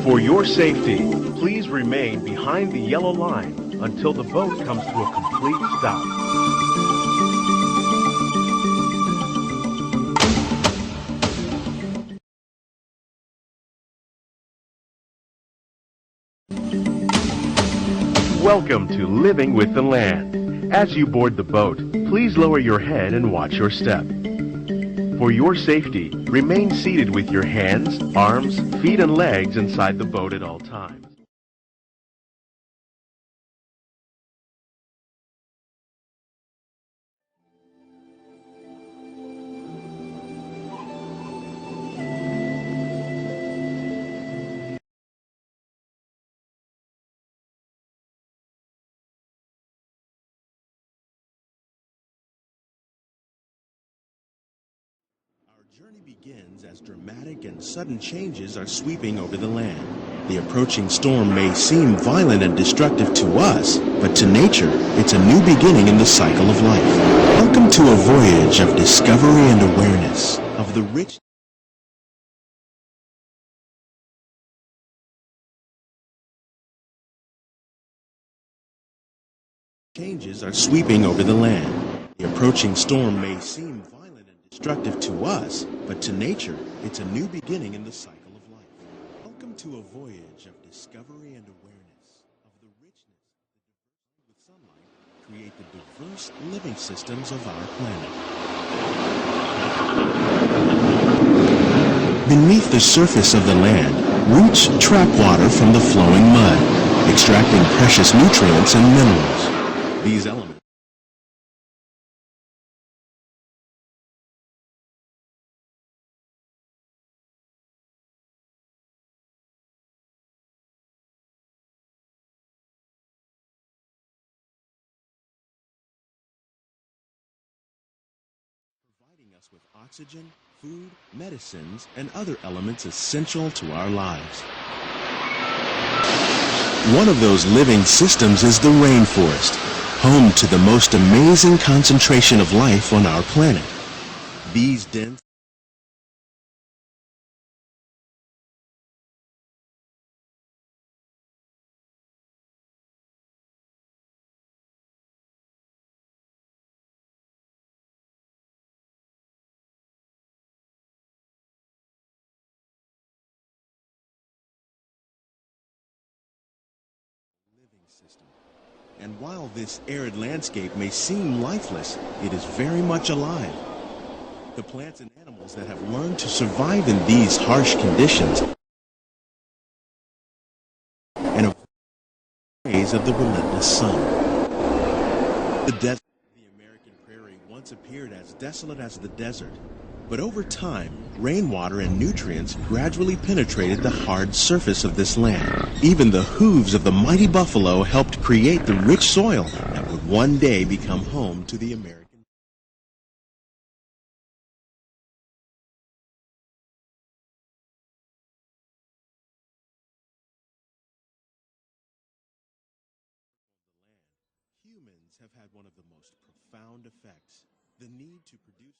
For your safety, please remain behind the yellow line until the boat comes to a complete stop. Welcome to Living with the Land. As you board the boat, please lower your head and watch your step. For your safety, remain seated with your hands, arms, feet, and legs inside the boat at all times. Our journey begins as dramatic and sudden changes are sweeping over the land. The approaching storm may seem violent and destructive to us, but to nature, it's a new beginning in the cycle of life. Welcome to a voyage of discovery and awareness of the rich changes are sweeping over the land. The approaching storm may seem violent and destructive to us, but to nature, it's a new beginning in the cycle of life. Welcome to a voyage of discovery and awareness of the richness that with sunlight create the diverse living systems of our planet. Beneath the surface of the land, roots trap water from the flowing mud, extracting precious nutrients and minerals. These elements providing us with oxygen, food, medicines, and other elements essential to our lives. One of those living systems is the rainforest, home to the most amazing concentration of life on our planet. These dense living system. And while this arid landscape may seem lifeless, it is very much alive. The plants and animals that have learned to survive in these harsh conditions and avoid the rays of the relentless sun. The desert of the American prairie once appeared as desolate as the desert, but over time, rainwater and nutrients gradually penetrated the hard surface of this land. Even the hooves of the mighty buffalo helped create the rich soil that would one day become home to the American. Humans have had one of the most profound effects, the need to produce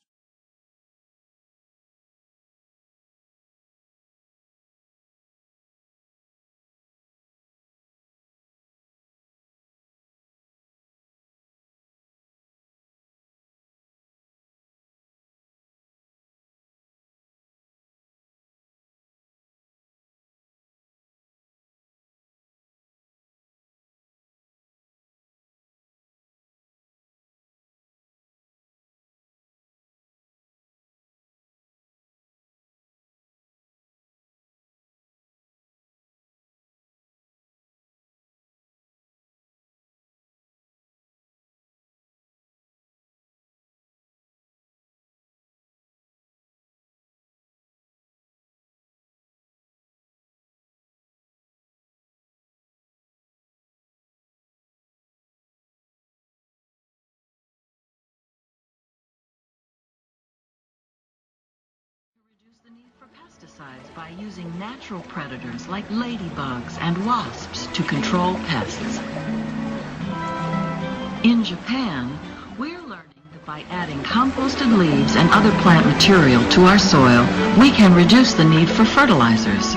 reduce the need for pesticides by using natural predators like ladybugs and wasps to control pests. In Japan, we're learning that by adding composted leaves and other plant material to our soil, we can reduce the need for fertilizers.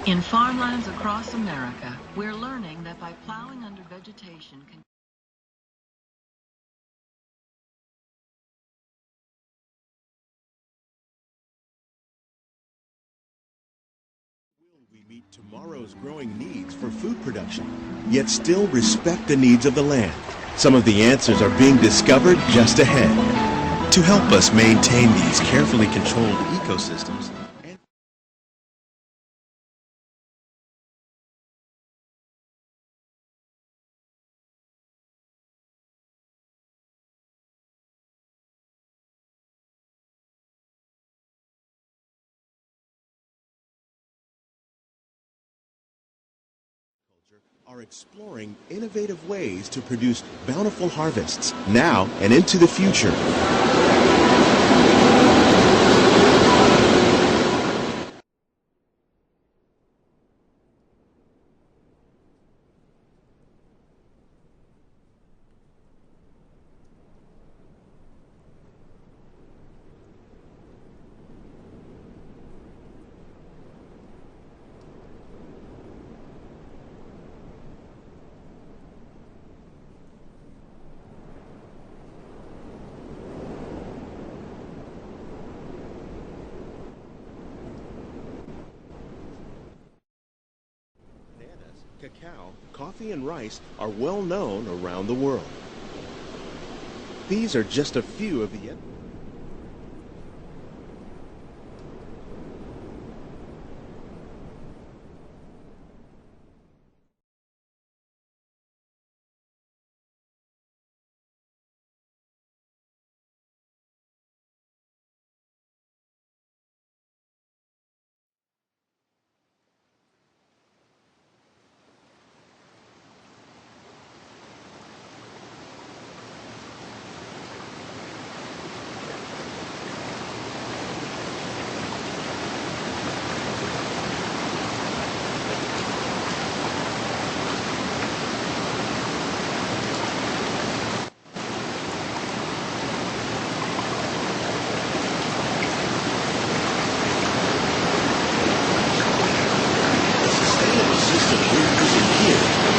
In farmlands across America, we're learning that by plowing under vegetation can We meet tomorrow's growing needs for food production, yet still respect the needs of the land. Some of the answers are being discovered just ahead. To help us maintain these carefully controlled ecosystems, are exploring innovative ways to produce bountiful harvests now and into the future. Cacao, coffee, and rice are well known around the world. These are just a few of the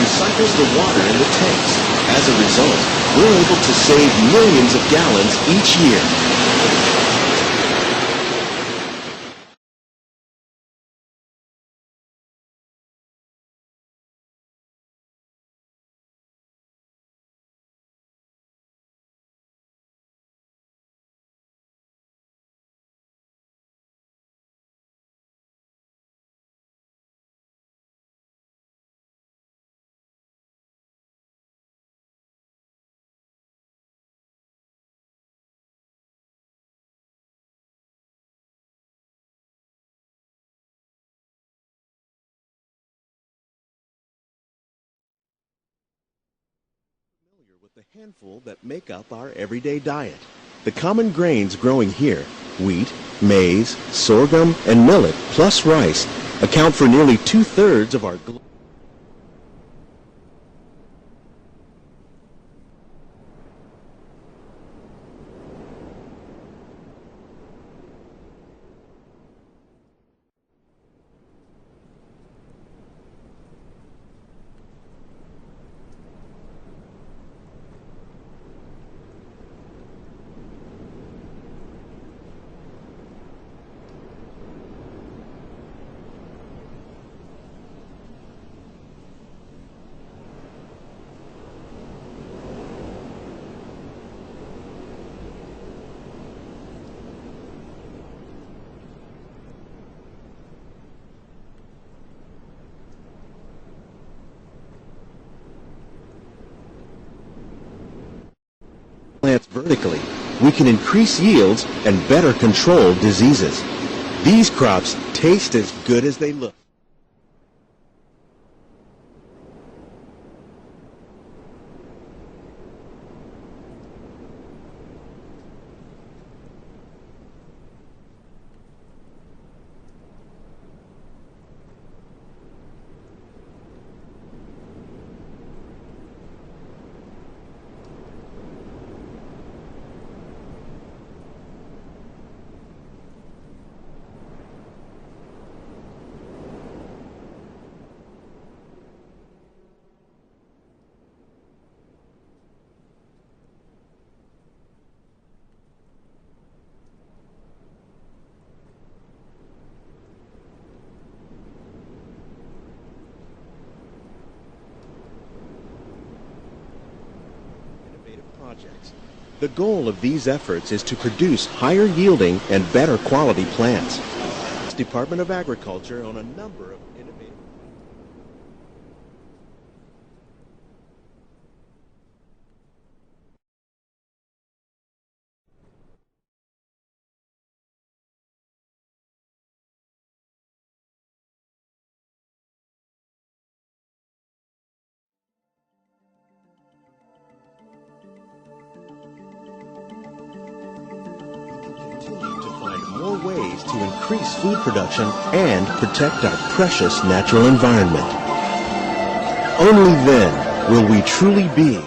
recycles the water in the tanks. As a result, we're able to save millions of gallons each year. With the handful that make up our everyday diet. The common grains growing here, wheat, maize, sorghum, and millet, plus rice, account for nearly 2/3 of our global plants vertically, we can increase yields and better control diseases. These crops taste as good as they look. projects. The goal of these efforts is to produce higher yielding and better quality plants. Department of Agriculture on a number of innovative... Continue to find more ways to increase food production and protect our precious natural environment. Only then will we truly be